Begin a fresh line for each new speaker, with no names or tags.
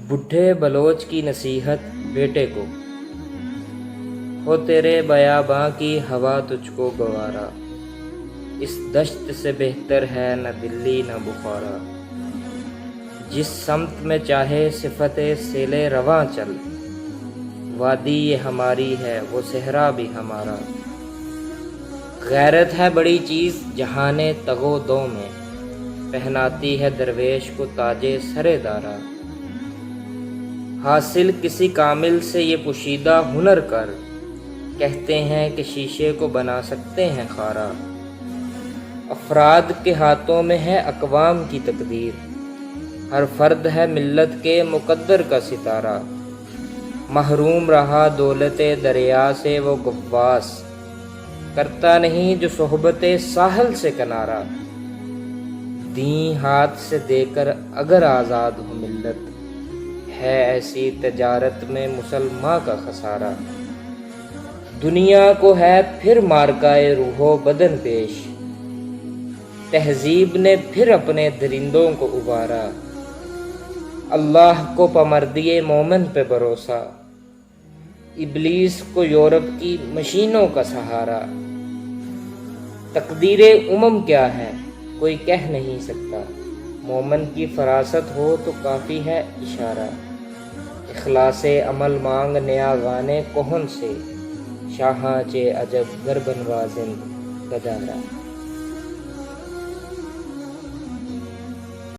بڈھے بلوچ کی نصیحت بیٹے کو، ہو تیرے بیاباں کی ہوا تجھ کو گوارا، اس دشت سے بہتر ہے نہ دلی نہ بخارا، جس سمت میں چاہے صفت سیل رواں چل، وادی یہ ہماری ہے وہ صحرا بھی ہمارا، غیرت ہے بڑی چیز جہان تگو دو میں، پہناتی ہے درویش کو تاج سر دارا، حاصل کسی کامل سے یہ پوشیدہ ہنر کر، کہتے ہیں کہ شیشے کو بنا سکتے ہیں خارا، افراد کے ہاتھوں میں ہے اقوام کی تقدیر، ہر فرد ہے ملت کے مقدر کا ستارہ، محروم رہا دولت دریا سے وہ غواص، کرتا نہیں جو صحبت ساحل سے کنارہ، دیں ہاتھ سے دے کر اگر آزاد ہو ملت، ہے ایسی تجارت میں مسلماں کا خسارہ، دنیا کو ہے پھر مارکائے روح و بدن پیش، تہذیب نے پھر اپنے درندوں کو ابارا، اللہ کو پامردی مومن پہ بھروسہ، ابلیس کو یورپ کی مشینوں کا سہارا، تقدیر امم کیا ہے کوئی کہہ نہیں سکتا، مومن کی فراست ہو تو کافی ہے اشارہ، اخلاص عمل مانگ نیا گانے کہن سے، شاہاں چے عجب گر بنوازن گدارا۔